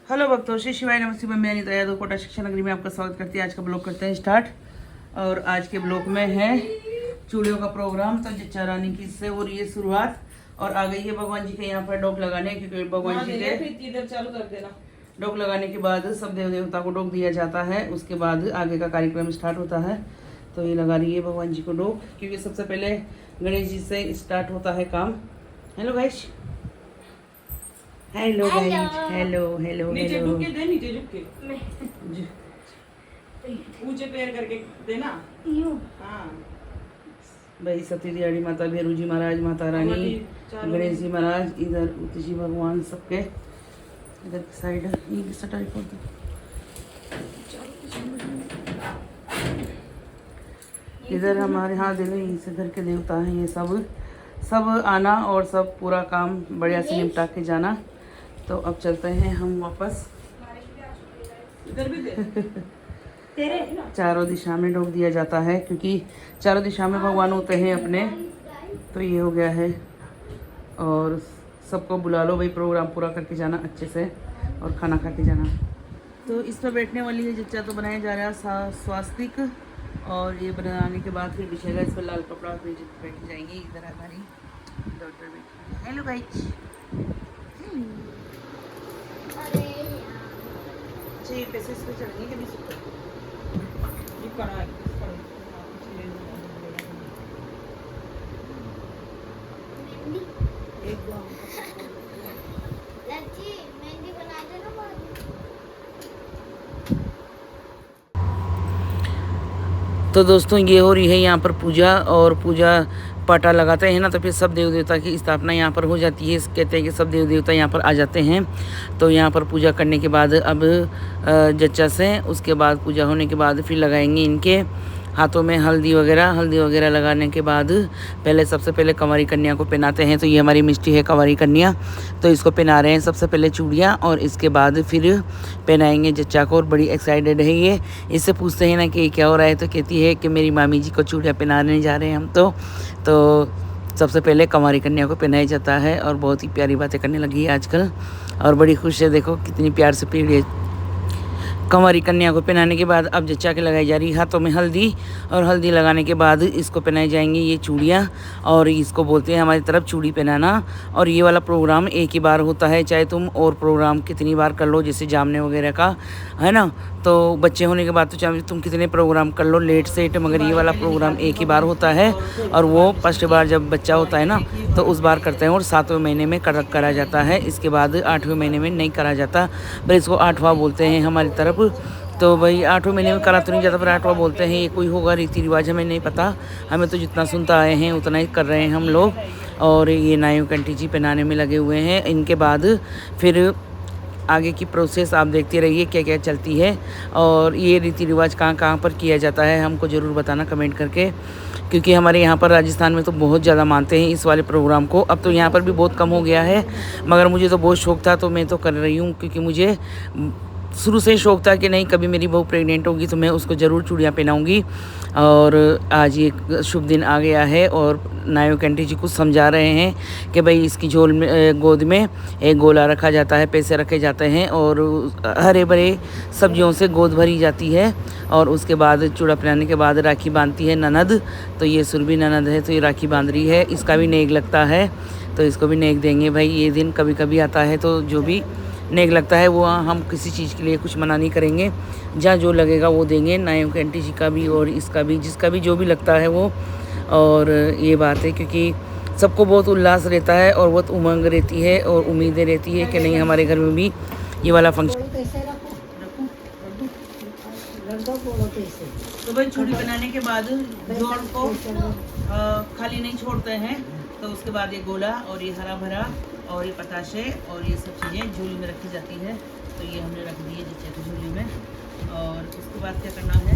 Hello भक्तों, श्री शिवाय नमस्ते। मैं अनिता यादव कोटा शिक्षा नगरी में आपका स्वागत करती है। आज का ब्लॉग करते हैं स्टार्ट। और आज के ब्लॉग में है चूड़ियों का प्रोग्राम। तो जच्चा रानी की से हो रही है शुरुआत और आ गई है भगवान जी के यहाँ पर डोक लगाने, क्योंकि भगवान जी के इधर चालू कर देना। डोक लगाने के बाद सब देव देवता को डोक दिया जाता है। उसके बाद आगे का कार्यक्रम स्टार्ट होता है। तो ये लगा रही है भगवान जी को डोक, क्योंकि सबसे पहले गणेश जी से स्टार्ट होता है काम। Hello guys, hello guys, hello hello नीचे हेलो। झुक के दे, नीचे झुक के ऊंचे पैर करके देना। हाँ भाई सती दिहाड़ी माता, भैरू जी महाराज, माता रानी, गणेश जी महाराज, इधर उत जी भगवान, सबके इधर की साइड ये सटर खोल दो। इधर हमारे यहाँ दिल से घर के देवता हैं। ये सब आना और सब पूरा काम बढ़िया से निपटा के जाना। तो अब चलते हैं हम वापस। इधर भी दे। चारों दिशा में डोक दिया जाता है, क्योंकि चारों दिशा में भगवान होते हैं अपने। तो ये हो गया है और सबको बुला लो भाई, प्रोग्राम पूरा करके जाना अच्छे से और खाना खा के जाना। तो इस पर बैठने वाली है जच्चा। तो बनाया जा रहा है स्वास्तिक, और ये बनाने के बाद फिर बिछेगा इस पर लाल कपड़ा, फिर बैठ जाएंगे। इधर हमारी डॉक्टर बैठी। Hello guys. अच्छा, ये पैसे इस पर चढ़ेंगे कि नहीं सकते? ये कड़ा है। तो दोस्तों ये हो रही है यहाँ पर पूजा, और पूजा पाटा लगाते हैं ना, तो फिर सब देव देवता की स्थापना यहाँ पर हो जाती है। कहते हैं कि सब देव देवता यहाँ पर आ जाते हैं। तो यहाँ पर पूजा करने के बाद अब जच्चा से, उसके बाद पूजा होने के बाद फिर लगाएंगे इनके हाथों में हल्दी वगैरह लगाने के बाद पहले सबसे पहले कंवारी कन्या को पहनाते हैं। तो ये हमारी मिष्टी है कंवारी कन्या, तो इसको पहना रहे हैं सबसे पहले चूड़ियाँ, और इसके बाद फिर पहनाएंगे जच्चा को। और बड़ी एक्साइटेड है ये। इससे पूछते हैं ना कि क्या हो रहा है, तो कहती है कि मेरी मामी जी को चूड़ियाँ पहनाने जा रहे हैं हम। तो सबसे पहले कंवारी कन्या को पहनाया जाता है, और बहुत ही प्यारी बातें करने लगी है आजकल, और बड़ी खुश है। देखो कितनी प्यार से पीड़ी है। कंवारी कन्या को पहनाने के बाद अब जच्चा के लगाई जा रही है हाथों में हल्दी, और हल्दी लगाने के बाद इसको पहनाई जाएंगी ये चूड़ियाँ, और इसको बोलते हैं हमारी तरफ चूड़ी पहनाना। और ये वाला प्रोग्राम एक ही बार होता है, चाहे तुम और प्रोग्राम कितनी बार कर लो, जैसे जामने वगैरह का है ना। तो बच्चे होने के बाद तो चाहे तुम कितने प्रोग्राम कर लो लेट सेट, मगर ये वाला प्रोग्राम एक ही बार होता है। और वो फर्स्ट बार जब बच्चा होता है ना, तो उस बार करते हैं, और 7वें महीने में करा जाता है। इसके बाद 8वें महीने में नहीं करा जाता, पर इसको 8वां बोलते हैं हमारी तरफ। तो भाई 8वें महीने में करा तो नहीं जाता, पर 8वां बोलते हैं। ये कोई होगा रीति रिवाज, हमें नहीं पता। हमें तो जितना सुनता आए हैं उतना ही कर रहे हैं हम लोग। और ये नायु कंठी जी पहनाने में लगे हुए हैं। इनके बाद फिर आगे की प्रोसेस आप देखते रहिए क्या क्या चलती है, और ये रीति रिवाज कहाँ पर किया जाता है हमको ज़रूर बताना कमेंट करके, क्योंकि हमारे यहाँ पर राजस्थान में तो बहुत ज़्यादा मानते हैं इस वाले प्रोग्राम को। अब तो यहाँ पर भी बहुत कम हो गया है, मगर मुझे तो बहुत शौक था, तो मैं तो कर रही हूँ, क्योंकि मुझे शुरू से शौक था कि नहीं कभी मेरी बहू प्रेग्नेंट होगी तो मैं उसको ज़रूर चूड़ियाँ पहनाऊँगी। और आज ये शुभ दिन आ गया है, और नायक आंटी जी कुछ समझा रहे हैं कि भाई इसकी झोल में गोद में एक गोला रखा जाता है, पैसे रखे जाते हैं, और हरे भरे सब्जियों से गोद भरी जाती है। और उसके बाद चूड़ा पहनाने के बाद राखी बांधती है ननद। तो ये सुरभि ननद है, तो ये राखी बांध रही है। इसका भी नेक लगता है, तो इसको भी नेक देंगे भाई। ये दिन कभी कभी आता है, तो जो भी नेक लगता है वो हम किसी चीज़ के लिए कुछ मना नहीं करेंगे। जहाँ जो लगेगा वो देंगे, नायक आंटी जी का भी और इसका भी, जिसका भी जो भी लगता है वो। और ये बात है, क्योंकि सबको बहुत उल्लास रहता है और बहुत उमंग रहती है और उम्मीदें रहती है कि नहीं हमारे घर में भी ये वाला फंक्शन। तो भाई चूड़ी बनाने के बाद जोड़ को खाली नहीं छोड़ते हैं, तो उसके बाद ये गोला और ये हरा भरा और ये पताशे और ये सब चीज़ें झोली में रखी जाती है। तो ये हमने रख दी है जच्चा की झोली में। और उसके बाद क्या करना है,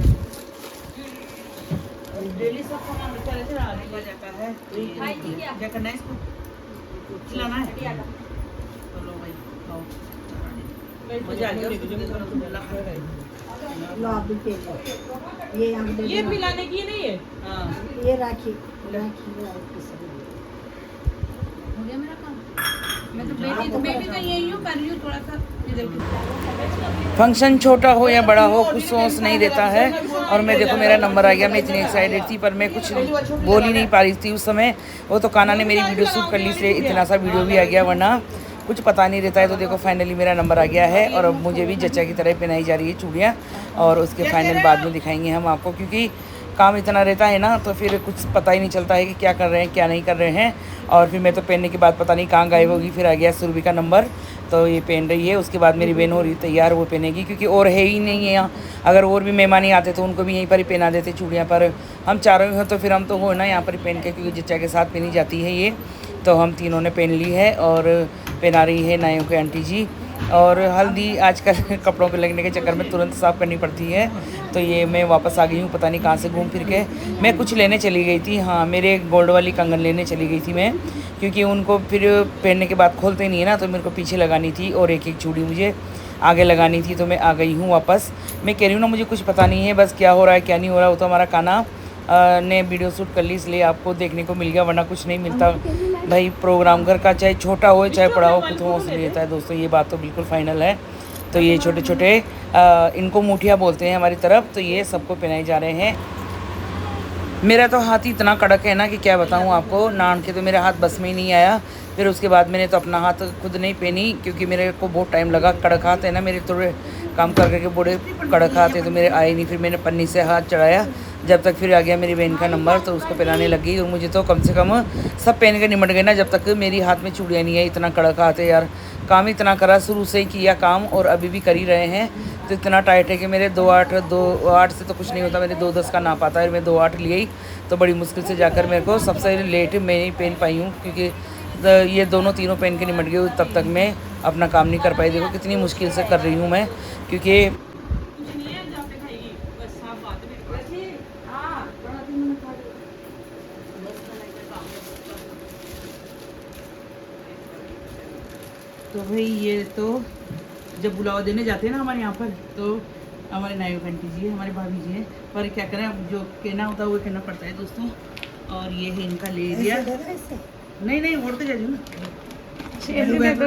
डेली सब सामान रखा रहता है, आगे जाता है। क्या करना है, इसको खिलाना है। चलो भाई खाओ, मजा आ गया। ये मिलाने की नहीं है। ये राखी हो गया मेरा काम। मैं तो बेटी का यही हूँ, कर रही हूँ थोड़ा सा इधर। फंक्शन छोटा हो या बड़ा हो कुछ सोच नहीं देता है। और मैं देखो मेरा नंबर आ गया, मैं इतनी एक्साइटेड थी पर मैं कुछ बोल ही नहीं पा रही थी उस समय। वो तो काना ने मेरी वीडियो शूट कर ली इसलिए इतना सा वीडियो भी आ गया, वरना कुछ पता नहीं रहता है। तो देखो फाइनली मेरा नंबर आ गया है और अब मुझे भी जच्चा की तरह पहनाई जा रही है चूड़ियाँ, और उसके फाइनल बाद में दिखाएंगे हम आपको, क्योंकि काम इतना रहता है ना तो फिर कुछ पता ही नहीं चलता है कि क्या कर रहे हैं क्या नहीं कर रहे हैं। और फिर मैं तो पहनने के बाद पता नहीं कहाँ गायब होगी। फिर आ गया सुरभि का नंबर, तो ये पहन रही है। उसके बाद मेरी बहन हो रही तैयार, वो पहनेगी क्योंकि और है ही नहीं है यहाँ। अगर और भी मेहमान ही आते तो उनको भी यहीं पर ही पहना देते चूड़ियाँ, पर हम चारों हैं तो फिर हम तो हो ना यहाँ पर ही पहन के, क्योंकि जिच्चा के साथ पहनी जाती है ये। तो हम तीनों ने पहन ली है और पहना रही है नायों के आंटी जी। और हल्दी आजकल कपड़ों पे लगने के चक्कर में तुरंत साफ़ करनी पड़ती है। तो ये मैं वापस आ गई हूँ, पता नहीं कहाँ से घूम फिर के। मैं कुछ लेने चली गई थी, हाँ मेरे गोल्ड वाली कंगन लेने चली गई थी मैं, क्योंकि उनको फिर पहनने के बाद खोलते नहीं है ना, तो मेरे को पीछे लगानी थी और एक एक चूड़ी मुझे आगे लगानी थी। तो मैं आ गई हूँ वापस। मैं कह रही हूँ ना मुझे कुछ पता नहीं है बस क्या हो रहा है क्या नहीं हो रहा। वो तो हमारा काना ने वीडियो शूट कर ली इसलिए आपको देखने को मिल गया, वरना कुछ नहीं मिलता भाई। प्रोग्राम घर का चाहे छोटा हो चाहे बड़ा हो कुछ हो से रहता है दोस्तों, ये बात तो बिल्कुल फाइनल है। तो ये छोटे छोटे इनको मुठिया बोलते हैं हमारी तरफ, तो ये सबको पहनाए जा रहे हैं। मेरा तो हाथ ही इतना कड़क है ना कि क्या बताऊँ आपको, नान के तो मेरा हाथ बस में ही नहीं आया। फिर उसके बाद मैंने तो अपना हाथ खुद नहीं पहनी, क्योंकि मेरे को बहुत टाइम लगा। कड़क हाथ है ना मेरे, थोड़े काम कर करके बड़े कड़क हाथ है तो मेरे आए नहीं। फिर मैंने पन्नी से हाथ चढ़ाया जब तक फिर आ गया मेरी बहन का नंबर, तो उसको पहनाने लगी। और मुझे तो कम से कम सब पहन के निमट गए ना जब तक मेरी हाथ में चूड़ियाँ नहीं है। इतना कड़क हाथ है यार, काम इतना करा, शुरू से ही किया काम और अभी भी कर ही रहे हैं। तो इतना टाइट है कि मेरे 2.8 से तो कुछ नहीं होता, मेरे 2.10 का नाप आता है। मैं 2.8 लिए ही तो बड़ी मुश्किल से जाकर मेरे को सबसे लेट मैं ही पहन पाई हूँ, क्योंकि ये दोनों तीनों पहन के निमट गए तब तक मैं अपना काम नहीं कर पाई। देखो कितनी मुश्किल से कर रही हूँ मैं, क्योंकि तो भाई ये तो जब बुलावा देने जाते हैं ना हमारे यहाँ पर, तो हमारे नायक आंटी जी है, हमारे भाभी जी हैं, पर क्या करें अब जो कहना होता है वो कहना पड़ता है दोस्तों। और ये है इनका ले लिया, नहीं ओढ़ते जा रही हूँ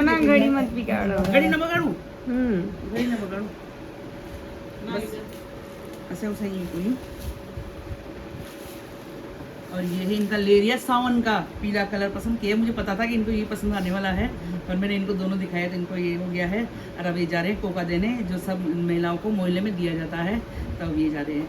ना, घड़ी मत बिगाड़ो, घड़ी ना बगाड़ू, घड़ी ना बगाड़ू, बस ऐसा वैसा ही कोई। और ये है इनका लेरिया सावन का पीला कलर पसंद किया, मुझे पता था कि इनको ये पसंद आने वाला है, पर मैंने इनको दोनों दिखाया तो इनको ये हो गया है। और अब ये जा रहे हैं कोका देने, जो सब महिलाओं को मोहल्ले में दिया जाता है, तब ये जा रहे हैं।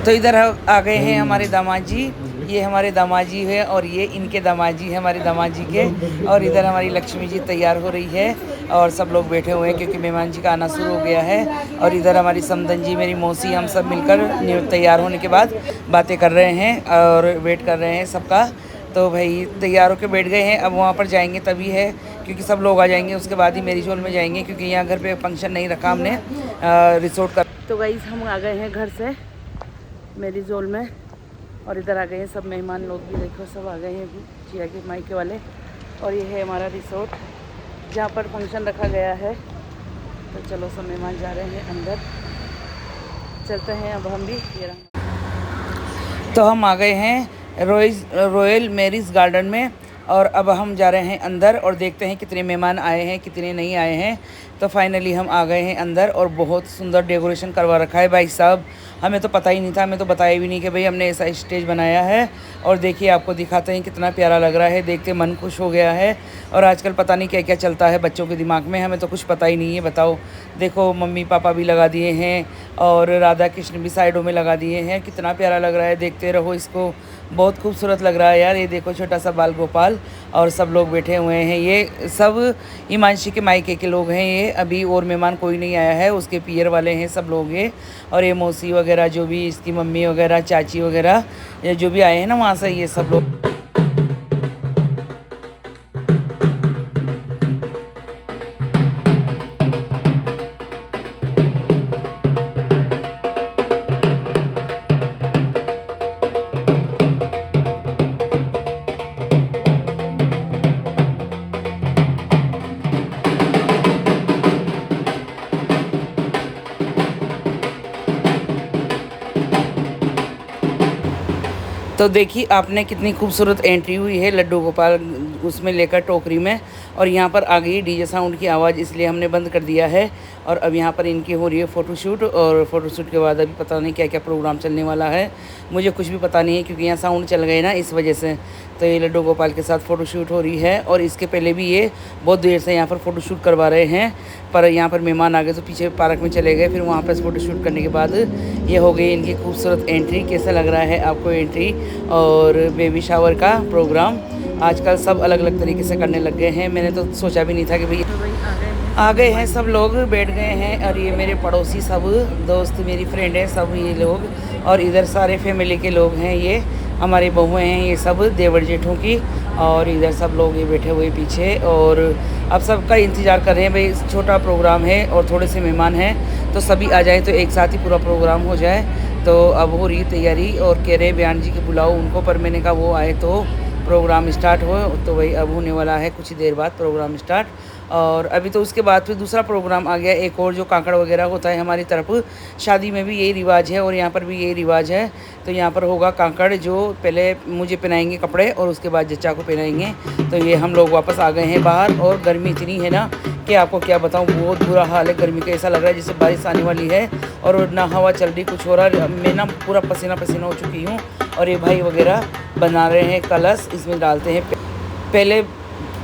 तो इधर आ गए हैं हमारे दामाद जी, ये हमारे दामाद जी है और ये इनके दामाद जी है हमारे दामाद जी के। और इधर हमारी लक्ष्मी जी तैयार हो रही है और सब लोग बैठे हुए हैं क्योंकि मेहमान जी का आना शुरू हो गया है। और इधर हमारी समदन जी, मेरी मौसी, हम सब मिलकर तैयार होने के बाद बातें कर रहे हैं और वेट कर रहे हैं सबका। तो भाई तैयार होकर बैठ गए हैं, अब वहाँ पर जाएंगे तभी है क्योंकि सब लोग आ जाएंगे, उसके बाद ही मैरिज हॉल में जाएंगे, क्योंकि यहाँ घर पे फंक्शन नहीं रखा हमने रिसोर्ट का। तो गाइस हम आ गए हैं घर से मैरिज हॉल में और इधर आ गए हैं सब मेहमान लोग भी, देखो सब आ गए हैं जिया के मायके वाले। और ये है हमारा रिसोर्ट जहाँ पर फंक्शन रखा गया है। तो चलो सब मेहमान जा रहे हैं अंदर, चलते हैं अब हम भी। ये तो हम आ गए हैं रॉयल मैरिज गार्डन में और अब हम जा रहे हैं अंदर और देखते हैं कितने मेहमान आए हैं कितने नहीं आए हैं। तो फाइनली हम आ गए हैं अंदर और बहुत सुंदर डेकोरेशन करवा रखा है भाई साहब, हमें तो पता ही नहीं था, हमें तो बताया भी नहीं कि भाई हमने ऐसा स्टेज बनाया है। और देखिए आपको दिखाते हैं कितना प्यारा लग रहा है, देखते मन खुश हो गया है। और आजकल पता नहीं क्या क्या चलता है बच्चों के दिमाग में, हमें तो कुछ पता ही नहीं है। बताओ, देखो मम्मी पापा भी लगा दिए हैं और राधा कृष्ण भी साइडों में लगा दिए हैं, कितना प्यारा लग रहा है, देखते रहो इसको, बहुत खूबसूरत लग रहा है यार। ये देखो छोटा सा बाल गोपाल और सब लोग बैठे हुए हैं, ये सब हिमांशी के मायके के लोग हैं ये, अभी और मेहमान कोई नहीं आया है, उसके पियर वाले हैं सब लोग ये। और ये मौसी वगैरह जो भी इसकी मम्मी वगैरह चाची वगैरह ये जो भी आए हैं ना वहाँ से, ये सब लोग। तो देखिए आपने कितनी खूबसूरत एंट्री हुई है लड्डू गोपाल उसमें लेकर टोकरी में। और यहाँ पर आ गई डीजे साउंड की आवाज़, इसलिए हमने बंद कर दिया है। और अब यहाँ पर इनकी हो रही है फ़ोटोशूट, और फ़ोटोशूट के बाद अभी पता नहीं क्या क्या प्रोग्राम चलने वाला है, मुझे कुछ भी पता नहीं है क्योंकि यहाँ साउंड चल गए ना इस वजह से। तो ये लड्डू गोपाल के साथ फ़ोटोशूट हो रही है, और इसके पहले भी ये बहुत देर से यहाँ पर फ़ोटोशूट करवा रहे हैं, पर यहाँ पर मेहमान आ गए तो पीछे पार्क में चले गए। फिर वहाँ पर फ़ोटोशूट करने के बाद ये हो गई इनकी खूबसूरत एंट्री। कैसा लग रहा है आपको एंट्री और बेबी शावर का प्रोग्राम? आजकल सब अलग अलग तरीके से करने लग गए हैं, मैंने तो सोचा भी नहीं था कि भाई आ गए हैं, सब लोग बैठ गए हैं। और ये मेरे पड़ोसी सब दोस्त, मेरी फ्रेंड है सब ये लोग, और इधर सारे फैमिली के लोग हैं, ये हमारी बहुएँ हैं, ये सब देवर जेठों की। और इधर सब लोग ये बैठे हुए पीछे, और अब सबका इंतज़ार कर रहे हैं भाई, छोटा प्रोग्राम है और थोड़े से मेहमान हैं तो सभी आ जाए तो एक साथ ही पूरा प्रोग्राम हो जाए। तो अब हो रही तैयारी, और कह रहे बयान जी की बुलाओ उनको, पर मैंने कहा वो आए तो प्रोग्राम स्टार्ट हो। तो भाई अब होने वाला है कुछ ही देर बाद प्रोग्राम स्टार्ट। और अभी तो उसके बाद फिर दूसरा प्रोग्राम आ गया एक और, जो कांकड़ वगैरह होता है हमारी तरफ, शादी में भी यही रिवाज है और यहाँ पर भी यही रिवाज है। तो यहाँ पर होगा कांकड़, जो पहले मुझे पहनाएंगे कपड़े और उसके बाद जच्चा को पहनाएंगे। तो ये हम लोग वापस आ गए हैं बाहर, और गर्मी इतनी है ना कि आपको क्या बताऊँ, बहुत बुरा हाल है गर्मी का। ऐसा लग रहा है जैसे बारिश आने वाली है, और ना हवा चल रही कुछ हो रहा। मैं ना पूरा पसीना पसीना हो चुकी हूँ। और ये भाई वगैरह बना रहे हैं कलश, इसमें डालते हैं। पहले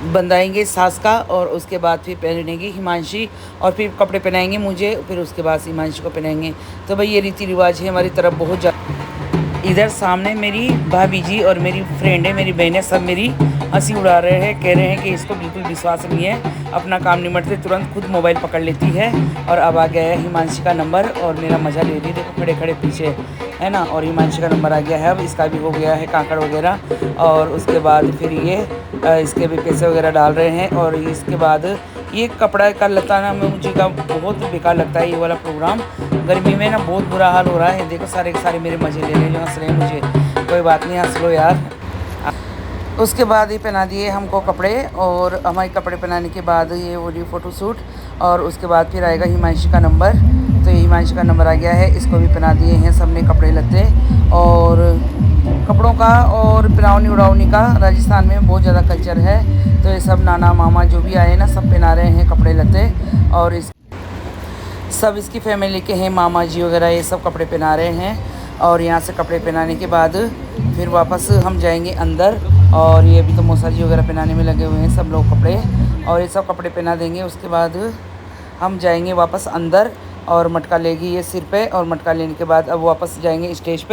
बंधाएंगे सास का, और उसके बाद फिर पहनेंगी हिमांशी, और फिर कपड़े पहनाएंगे मुझे, फिर उसके बाद हिमांशी को पहनाएंगे। तो भाई ये रीति रिवाज है हमारी तरफ बहुत ज़्यादा। इधर सामने मेरी भाभी जी और मेरी फ्रेंड है, मेरी बहनें, सब मेरी हंसी उड़ा रहे हैं, कह रहे हैं कि इसको बिल्कुल विश्वास नहीं है, अपना काम निमटते तुरंत खुद मोबाइल पकड़ लेती है। और अब आ गया है हिमांशी का नंबर, और मेरा मज़ा ले रही है, देखो खड़े खड़े पीछे है ना। और हिमांशी का नंबर आ गया है, अब इसका भी हो गया है कांकड़ वगैरह। और उसके बाद फिर ये इसके भी पैसे वगैरह डाल रहे हैं। और इसके बाद ये कपड़ा का लताना में मुझे का बहुत बेकार लगता है ये वाला प्रोग्राम, गर्मी में ना बहुत बुरा हाल हो रहा है। देखो सारे के सारे मेरे मज़े ले रहे हैं, जो हंस रहे हैं मुझे, कोई बात नहीं, हंस लो यार। उसके बाद ये पहना दिए हमको कपड़े, और हमारे कपड़े पहनाने के बाद ये हो रही फ़ोटोशूट। और उसके बाद फिर आएगा हिमांशी का नंबर, तो ये हिमांशी का नंबर आ गया है, इसको भी पहना दिए हैं सबने कपड़े लत्ते। और कपड़ों का और पिरावनी उड़ावनी का राजस्थान में बहुत ज़्यादा कल्चर है। तो ये सब नाना मामा जो भी आए ना, सब पहना रहे हैं कपड़े लत्ते। और इस सब इसकी फैमिली के हैं, मामा जी वगैरह, ये सब कपड़े पहना रहे हैं। और यहाँ से कपड़े पहनाने के बाद फिर वापस हम जाएंगे अंदर। और ये अभी तो मौसा जी वगैरह पहनाने में लगे हुए हैं सब लोग कपड़े, और ये सब कपड़े पहना देंगे। उसके बाद हम जाएंगे वापस अंदर, और मटका लेगी ये सिर पे, और मटका लेने के बाद अब वापस जाएंगे स्टेज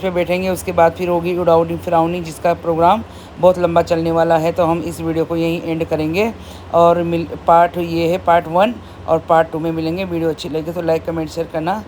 पे बैठेंगे। उसके बाद फिर होगी उड़ावनी फिरावनी, जिसका प्रोग्राम बहुत लंबा चलने वाला है। तो हम इस वीडियो को यहीं एंड करेंगे, और पार्ट ये है पार्ट 1, और पार्ट 2 में मिलेंगे। वीडियो अच्छी लगी तो लाइक कमेंट शेयर करना